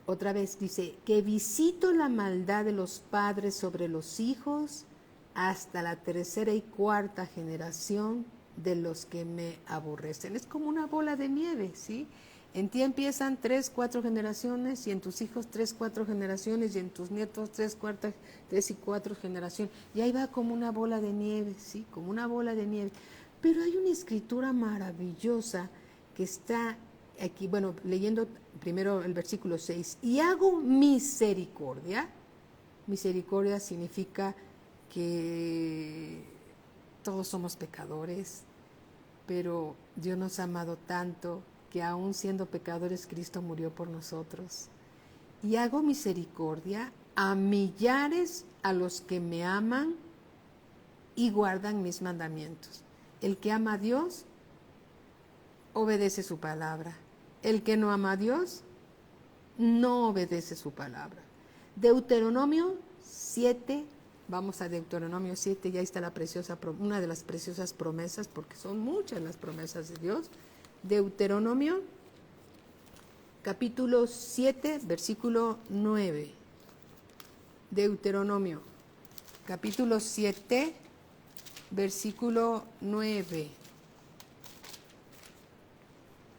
Otra vez dice, que visito la maldad de los padres sobre los hijos hasta la tercera y cuarta generación de los que me aborrecen. Es como una bola de nieve, ¿sí? En ti empiezan 3, 4 generaciones, y en tus hijos 3, 4 generaciones, y en tus nietos 3 y 4 generaciones. Y ahí va como una bola de nieve, ¿sí? Como una bola de nieve. Pero hay una escritura maravillosa que está aquí, bueno, leyendo primero el versículo 6, y hago misericordia. Misericordia significa que todos somos pecadores, pero Dios nos ha amado tanto que aún siendo pecadores, Cristo murió por nosotros. Y hago misericordia a millares a los que me aman y guardan mis mandamientos. El que ama a Dios, obedece su palabra. El que no ama a Dios, no obedece su palabra. Deuteronomio 7, vamos a Deuteronomio 7, ya está una de las preciosas promesas, porque son muchas las promesas de Dios. Deuteronomio, capítulo 7, versículo 9. Deuteronomio, capítulo 7, versículo 9.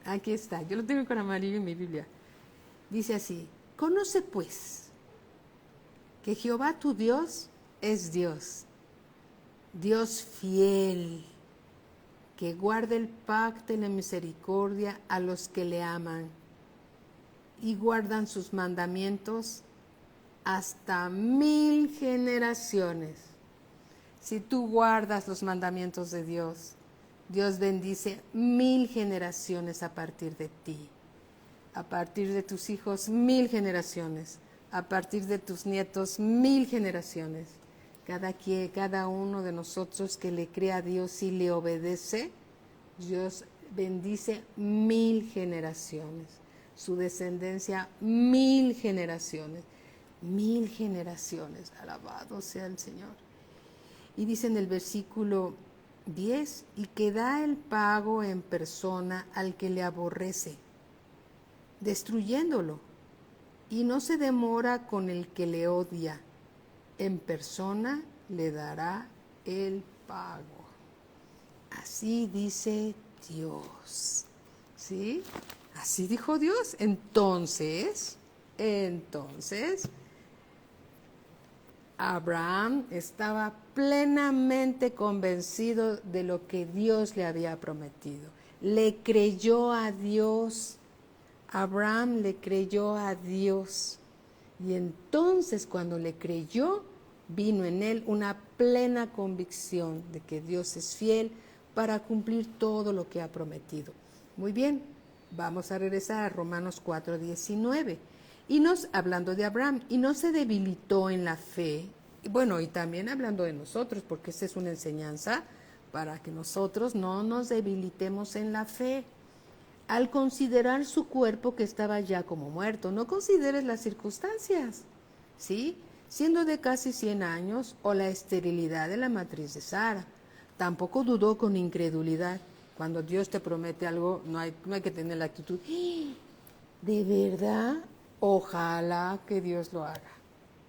Aquí está, yo lo tengo con amarillo en mi Biblia. Dice así: conoce pues que Jehová tu Dios es Dios, Dios fiel, que guarda el pacto y la misericordia a los que le aman y guardan sus mandamientos hasta 1000 generaciones. Si tú guardas los mandamientos de Dios, Dios bendice 1000 generaciones a partir de ti, a partir de tus hijos 1000 generaciones, a partir de tus nietos 1000 generaciones. Cada uno de nosotros que le cree a Dios y le obedece, Dios bendice 1000 generaciones, su descendencia 1000 generaciones, 1000 generaciones, alabado sea el Señor. Y dice en el versículo 10, y que da el pago en persona al que le aborrece, destruyéndolo, y no se demora con el que le odia, en persona le dará el pago. Así dice Dios, ¿sí? Así dijo Dios. Entonces, Abraham estaba plenamente convencido de lo que Dios le había prometido. Le creyó a Dios. Abraham le creyó a Dios. Y entonces cuando le creyó, vino en él una plena convicción de que Dios es fiel para cumplir todo lo que ha prometido. Muy bien, vamos a regresar a Romanos 4:19. Hablando de Abraham, y no se debilitó en la fe. Bueno, y también hablando de nosotros, porque esa es una enseñanza para que nosotros no nos debilitemos en la fe. Al considerar su cuerpo que estaba ya como muerto, no consideres las circunstancias, ¿sí? Siendo de casi 100 años, o la esterilidad de la matriz de Sara. Tampoco dudó con incredulidad. Cuando Dios te promete algo, no hay que tener la actitud, ¿de verdad? Ojalá que Dios lo haga.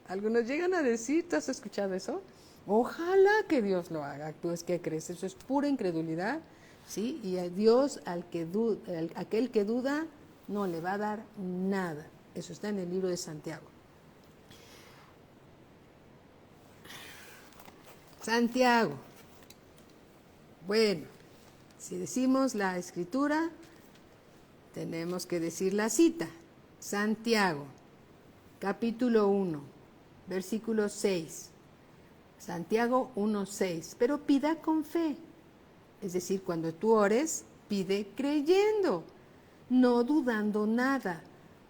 Algunos llegan a decir, ¿tú has escuchado eso? Ojalá que Dios lo haga. ¿Tú es que crees? Eso es pura incredulidad, ¿sí? Y a Dios, aquel que duda, no le va a dar nada. Eso está en el libro de Santiago. Santiago. Bueno, si decimos la escritura, tenemos que decir la cita. Santiago, capítulo 1, versículo 6. Santiago 1:6. Pero pida con fe. Es decir, cuando tú ores, pide creyendo, no dudando nada,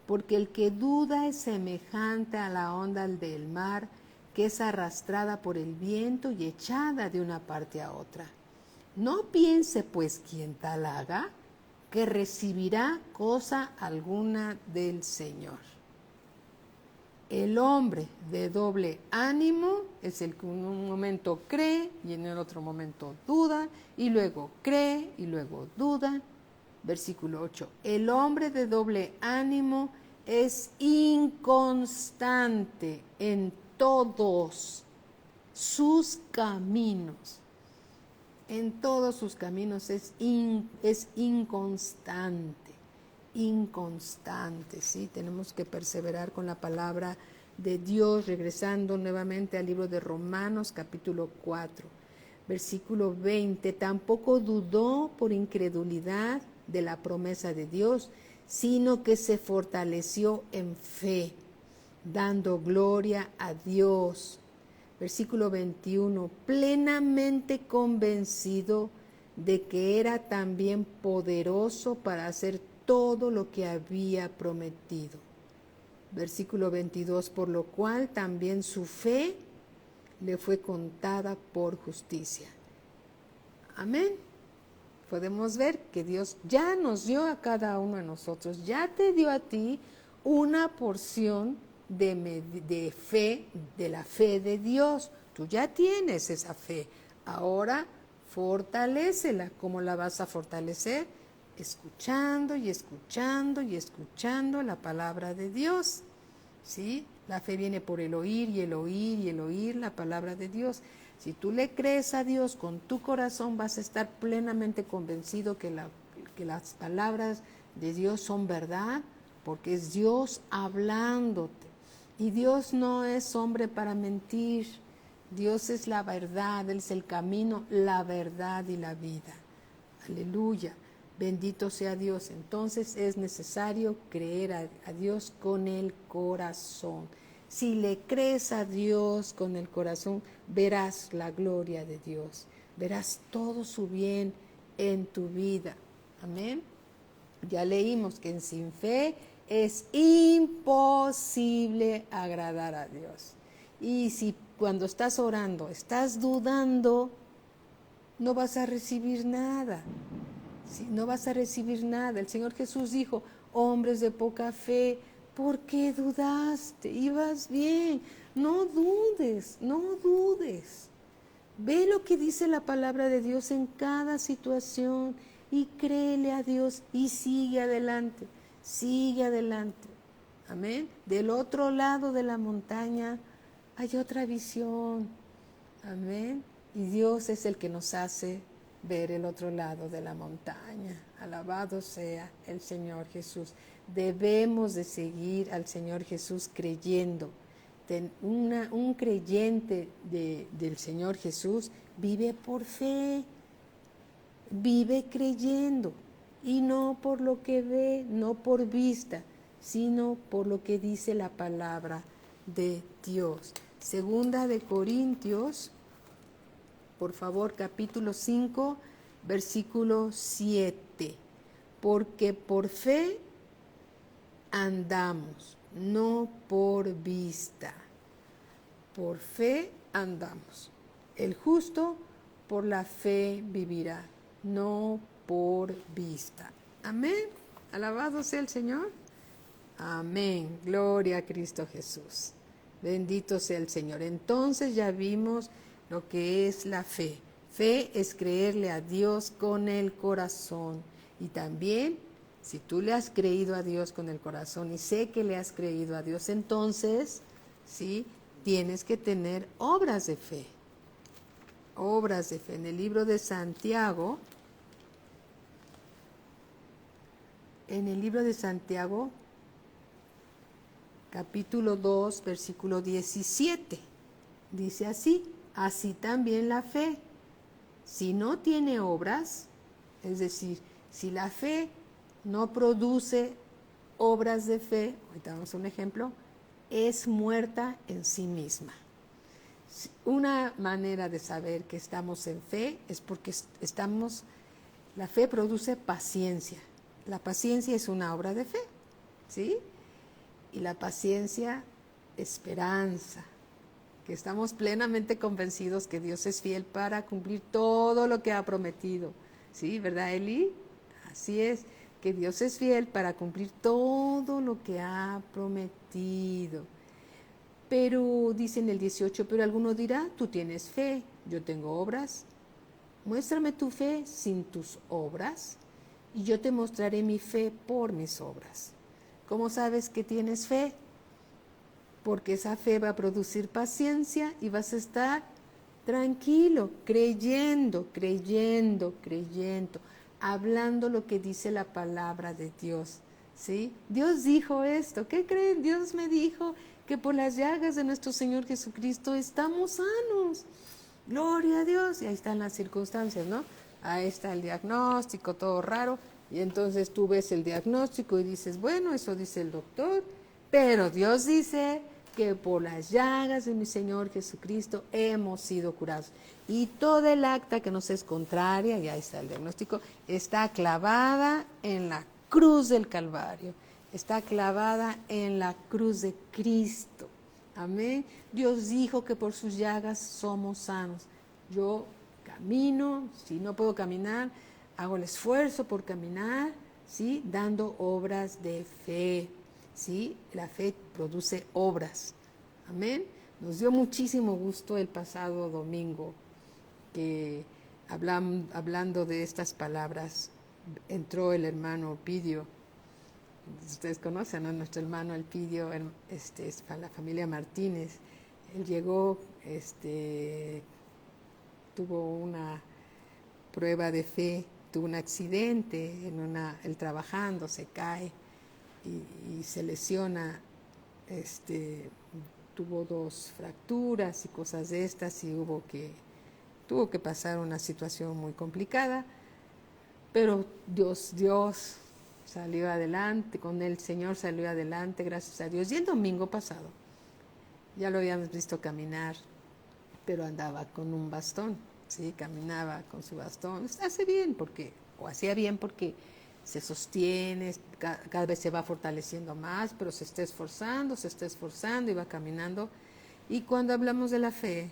porque el que duda es semejante a la onda del mar, que es arrastrada por el viento y echada de una parte a otra. No piense pues quien tal haga, que recibirá cosa alguna del Señor. El hombre de doble ánimo es el que en un momento cree y en el otro momento duda, y luego cree y luego duda. Versículo 8. El hombre de doble ánimo es inconstante en todos sus caminos. En todos sus caminos es inconstante. Inconstante, ¿sí? Tenemos que perseverar con la palabra de Dios, regresando nuevamente al libro de Romanos, capítulo 4. Versículo 20, tampoco dudó por incredulidad de la promesa de Dios, sino que se fortaleció en fe, dando gloria a Dios. Versículo 21, plenamente convencido de que era también poderoso para hacer todo lo que había prometido. Versículo 22, por lo cual también su fe le fue contada por justicia. Amén. Podemos ver que Dios ya nos dio a cada uno de nosotros, ya te dio a ti una porción de fe, de la fe de Dios. Tú ya tienes esa fe. Ahora, fortalécela. ¿Cómo la vas a fortalecer? Escuchando y escuchando y escuchando la palabra de Dios. ¿Sí? La fe viene por el oír y el oír y el oír la palabra de Dios. Si tú le crees a Dios con tu corazón, vas a estar plenamente convencido que las palabras de Dios son verdad, porque es Dios hablándote. Y Dios no es hombre para mentir. Dios es la verdad, Él es el camino, la verdad y la vida. Aleluya. Bendito sea Dios. Entonces es necesario creer a Dios con el corazón. Si le crees a Dios con el corazón, verás la gloria de Dios. Verás todo su bien en tu vida. Amén. Ya leímos que sin fe es imposible agradar a Dios. Y si cuando estás orando estás dudando, no vas a recibir nada. Sí, no vas a recibir nada. El Señor Jesús dijo, hombres de poca fe, ¿por qué dudaste? Ibas bien. No dudes, no dudes. Ve lo que dice la palabra de Dios en cada situación y créele a Dios y sigue adelante, sigue adelante. Amén. Del otro lado de la montaña hay otra visión. Amén. Y Dios es el que nos hace ver el otro lado de la montaña. Alabado sea el Señor Jesús. Debemos de seguir al Señor Jesús creyendo. Un creyente del Señor Jesús vive por fe, vive creyendo, y no por lo que ve, no por vista, sino por lo que dice la palabra de Dios. Segunda de Corintios, por favor, capítulo 5, versículo 7. Porque por fe andamos, no por vista. Por fe andamos. El justo por la fe vivirá, no por vista. Amén. Alabado sea el Señor. Amén. Gloria a Cristo Jesús. Bendito sea el Señor. Entonces ya vimos lo que es la fe. Fe es creerle a Dios con el corazón. Y también, si tú le has creído a Dios con el corazón, y sé que le has creído a Dios, entonces, ¿sí?, tienes que tener obras de fe. Obras de fe. En el libro de Santiago, capítulo 2, versículo 17, dice así: así también la fe, si no tiene obras, es decir, si la fe no produce obras de fe, ahorita vamos a un ejemplo, es muerta en sí misma. Una manera de saber que estamos en fe es porque la fe produce paciencia. La paciencia es una obra de fe, ¿sí? Y la paciencia, esperanza, que estamos plenamente convencidos que Dios es fiel para cumplir todo lo que ha prometido. ¿Sí? ¿Verdad, Eli? Así es, que Dios es fiel para cumplir todo lo que ha prometido. Pero, dice en el 18, pero alguno dirá, tú tienes fe, yo tengo obras. Muéstrame tu fe sin tus obras, y yo te mostraré mi fe por mis obras. ¿Cómo sabes que tienes fe? Porque esa fe va a producir paciencia y vas a estar tranquilo, creyendo, hablando lo que dice la palabra de Dios, ¿sí? Dios dijo esto, ¿qué creen? Dios me dijo que por las llagas de nuestro Señor Jesucristo estamos sanos. Gloria a Dios. Y ahí están las circunstancias, ¿no? Ahí está el diagnóstico, todo raro. Y entonces tú ves el diagnóstico y dices, bueno, eso dice el doctor, pero Dios dice que por las llagas de mi Señor Jesucristo hemos sido curados. Y toda el acta que nos es contraria, y ahí está el diagnóstico, está clavada en la cruz del Calvario. Está clavada en la cruz de Cristo. Amén. Dios dijo que por sus llagas somos sanos. Yo camino, si no puedo caminar, hago el esfuerzo por caminar, ¿sí? Dando obras de fe, ¿sí? La fe produce obras. Amén. Nos dio muchísimo gusto el pasado domingo que hablando de estas palabras, entró el hermano Pidio. Ustedes conocen a nuestro hermano Elpidio, es para la familia Martínez. Él llegó, tuvo una prueba de fe, tuvo un accidente, él trabajando se cae y se lesiona, tuvo 2 fracturas y cosas de estas y tuvo que pasar una situación muy complicada, pero Dios salió adelante, con el Señor salió adelante, gracias a Dios. Y el domingo pasado, ya lo habíamos visto caminar, pero andaba con un bastón, ¿sí? Caminaba con su bastón. Hace bien o hacía bien porque se sostiene, cada vez se va fortaleciendo más, pero se está esforzando y va caminando. Y cuando hablamos de la fe,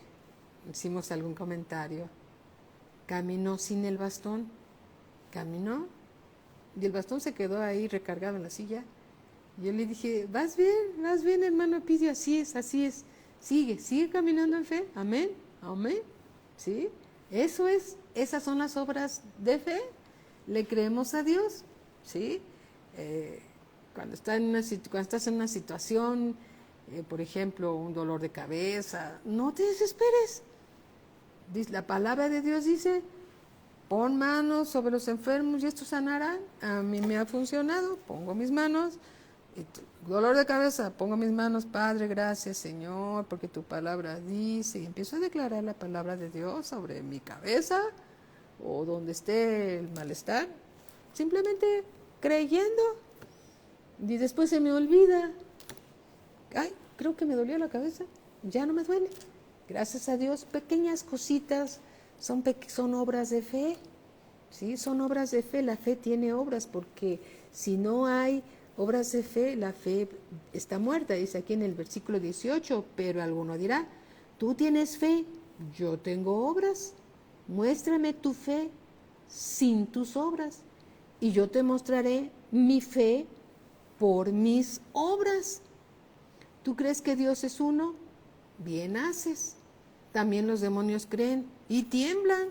hicimos algún comentario, caminó sin el bastón, caminó, y el bastón se quedó ahí recargado en la silla. Yo le dije, vas bien, hermano Pidio, así es, sigue caminando en fe, amén, ¿sí? Esas son las obras de fe, le creemos a Dios, ¿sí? Cuando estás en una situación, por ejemplo, un dolor de cabeza, no te desesperes. La palabra de Dios dice, pon manos sobre los enfermos y estos sanarán. A mí me ha funcionado, pongo mis manos. Dolor de cabeza, pongo mis manos, Padre, gracias Señor, porque tu palabra dice, y empiezo a declarar la palabra de Dios sobre mi cabeza o donde esté el malestar, simplemente creyendo, y después se me olvida, ay, creo que me dolió la cabeza, ya no me duele, gracias a Dios. Pequeñas cositas son obras de fe, ¿sí? Son obras de fe. La fe tiene obras, porque si no hay obras de fe, la fe está muerta. Dice aquí en el versículo 18, pero alguno dirá, tú tienes fe, yo tengo obras, muéstrame tu fe sin tus obras, y yo te mostraré mi fe por mis obras. ¿Tú crees que Dios es uno? Bien haces. También los demonios creen y tiemblan.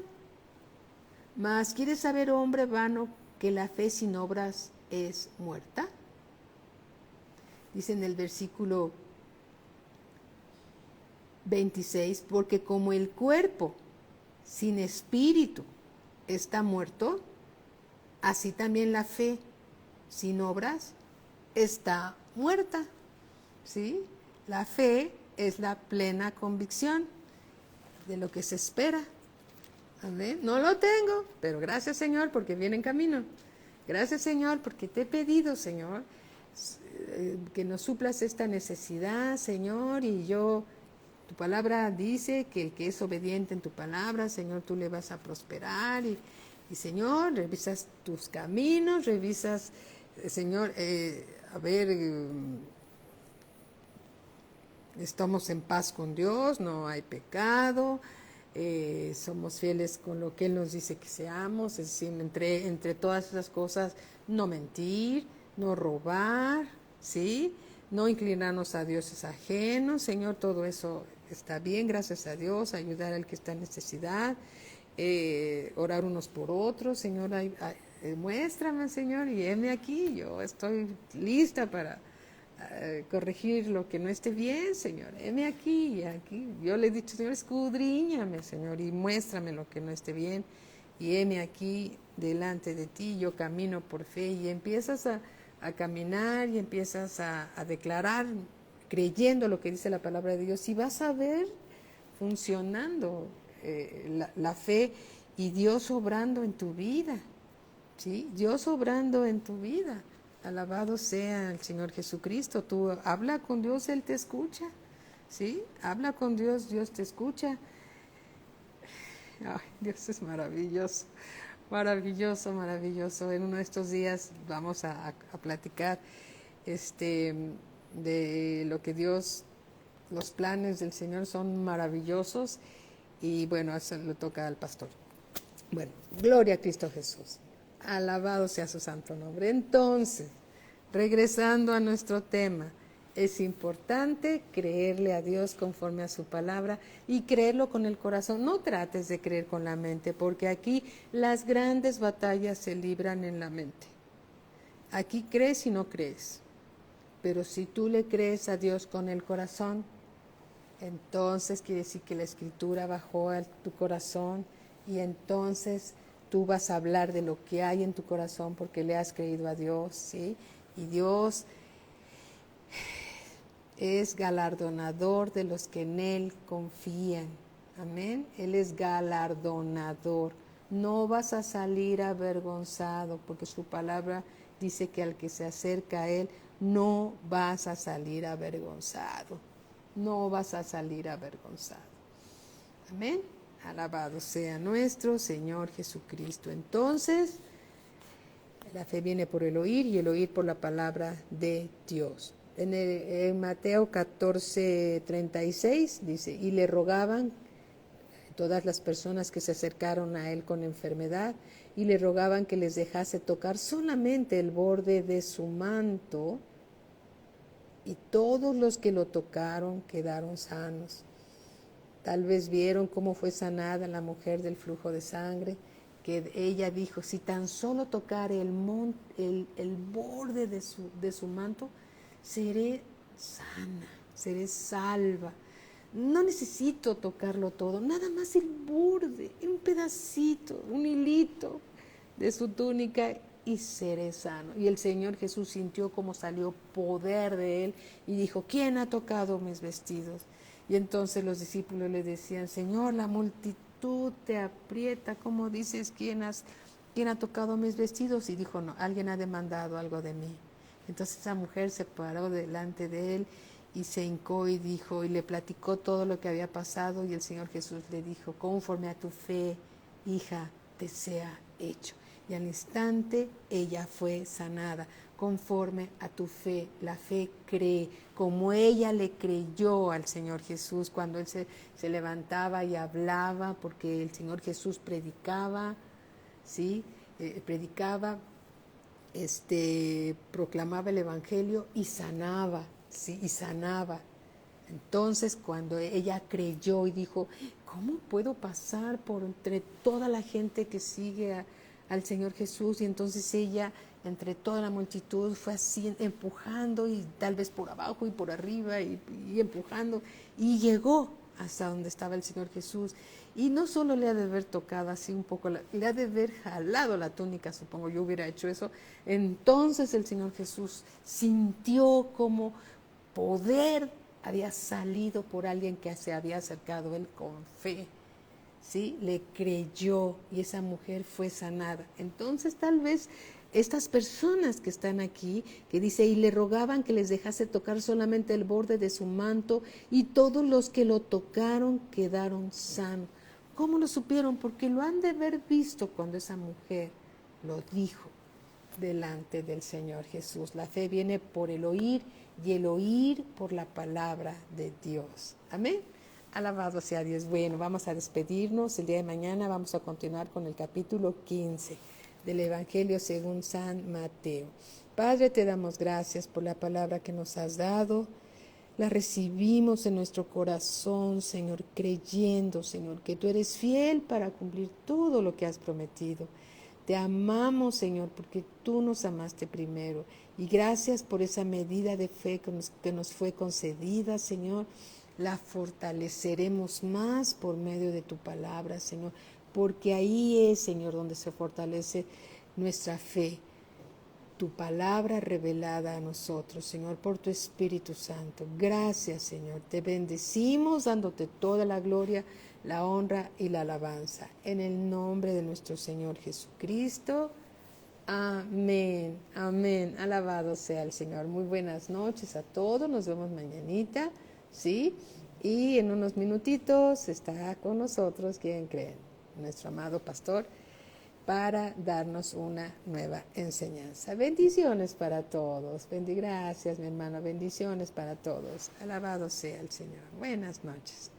Mas, ¿quieres saber, hombre vano, que la fe sin obras es muerta? Dice en el versículo 26, porque como el cuerpo sin espíritu está muerto, así también la fe sin obras está muerta, ¿sí? La fe es la plena convicción de lo que se espera. Amén. No lo tengo, pero gracias Señor porque viene en camino. Gracias Señor porque te he pedido, Señor, que nos suplas esta necesidad, Señor, y tu palabra dice que el que es obediente en tu palabra, Señor, tú le vas a prosperar y Señor, revisas tus caminos, revisas, Señor, estamos en paz con Dios, no hay pecado, somos fieles con lo que Él nos dice que seamos, es decir, entre todas esas cosas, no mentir, no robar, ¿sí? No inclinarnos a dioses ajenos, Señor, todo eso está bien, gracias a Dios, ayudar al que está en necesidad, orar unos por otros, Señor, muéstrame, Señor, y heme aquí, yo estoy lista para corregir lo que no esté bien, Señor, heme aquí, yo le he dicho, Señor, escudriñame, Señor, y muéstrame lo que no esté bien, y heme aquí delante de ti, yo camino por fe, y empiezas a caminar y empiezas a declarar, creyendo lo que dice la palabra de Dios, y vas a ver funcionando la fe y Dios obrando en tu vida, ¿sí? Dios obrando en tu vida. Alabado sea el Señor Jesucristo. Tú habla con Dios, Él te escucha, ¿sí? Habla con Dios, Dios te escucha. Ay, Dios es maravilloso, maravilloso, maravilloso. En uno de estos días vamos a platicar de lo que Dios, los planes del Señor son maravillosos y bueno, eso le toca al pastor. Bueno, gloria a Cristo Jesús. Alabado sea su santo nombre. Entonces, regresando a nuestro tema, es importante creerle a Dios conforme a su palabra y creerlo con el corazón. No trates de creer con la mente, porque aquí las grandes batallas se libran en la mente. Aquí crees y no crees. Pero si tú le crees a Dios con el corazón, entonces quiere decir que la Escritura bajó a tu corazón y entonces tú vas a hablar de lo que hay en tu corazón porque le has creído a Dios, ¿sí? Y Dios es galardonador de los que en Él confían. Amén. Él es galardonador. No vas a salir avergonzado porque su palabra dice que al que se acerca a Él no vas a salir avergonzado. No vas a salir avergonzado. Amén. Alabado sea nuestro Señor Jesucristo. Entonces, la fe viene por el oír y el oír por la palabra de Dios. En Mateo 14:36 dice, y le rogaban todas las personas que se acercaron a él con enfermedad y le rogaban que les dejase tocar solamente el borde de su manto, y todos los que lo tocaron quedaron sanos. Tal vez vieron cómo fue sanada la mujer del flujo de sangre, que ella dijo, si tan solo tocar el borde de su manto, seré sana, seré salva. No necesito tocarlo todo, nada más el borde, un pedacito, un hilito de su túnica y seré sano. Y el Señor Jesús sintió cómo salió poder de él y dijo, ¿quién ha tocado mis vestidos? Y entonces los discípulos le decían, Señor, la multitud te aprieta, ¿cómo dices quién ha tocado mis vestidos? Y dijo, no, alguien ha demandado algo de mí. Entonces esa mujer se paró delante de él y se hincó y dijo, y le platicó todo lo que había pasado, y el Señor Jesús le dijo, conforme a tu fe, hija, te sea hecho. Y al instante ella fue sanada, conforme a tu fe. La fe cree, como ella le creyó al Señor Jesús cuando él se levantaba y hablaba, porque el Señor Jesús predicaba, ¿sí? Proclamaba el Evangelio y sanaba, ¿sí? Y sanaba. Entonces, cuando ella creyó y dijo, ¿cómo puedo pasar por entre toda la gente que sigue al Señor Jesús? Y entonces ella, entre toda la multitud, fue así empujando, y tal vez por abajo y por arriba, y empujando, y llegó hasta donde estaba el Señor Jesús. Y no solo le ha de haber tocado así un poco, le ha de haber jalado la túnica, supongo yo hubiera hecho eso. Entonces el Señor Jesús sintió como poder había salido por alguien que se había acercado a él con fe, ¿sí? Le creyó y esa mujer fue sanada. Entonces tal vez estas personas que están aquí, que dice, y le rogaban que les dejase tocar solamente el borde de su manto, y todos los que lo tocaron quedaron sanos. ¿Cómo lo supieron? Porque lo han de haber visto cuando esa mujer lo dijo delante del Señor Jesús. La fe viene por el oír y el oír por la palabra de Dios. Amén. Alabado sea Dios. Bueno, vamos a despedirnos. El día de mañana vamos a continuar con el capítulo 15 del Evangelio según San Mateo. Padre, te damos gracias por la palabra que nos has dado. La recibimos en nuestro corazón, Señor, creyendo, Señor, que tú eres fiel para cumplir todo lo que has prometido. Te amamos, Señor, porque tú nos amaste primero. Y gracias por esa medida de fe que nos fue concedida, Señor. La fortaleceremos más por medio de tu palabra, Señor, porque ahí es, Señor, donde se fortalece nuestra fe. tu palabra revelada a nosotros, Señor, por tu Espíritu Santo. Gracias, Señor. Te bendecimos dándote toda la gloria, la honra y la alabanza. En el nombre de nuestro Señor Jesucristo. Amén, amén. Alabado sea el Señor. Muy buenas noches a todos. Nos vemos mañanita, ¿sí? Y en unos minutitos estará con nosotros, ¿quién creen? Nuestro amado pastor, para darnos una nueva enseñanza. Bendiciones para todos. Gracias, mi hermano. Bendiciones para todos. Alabado sea el Señor. Buenas noches.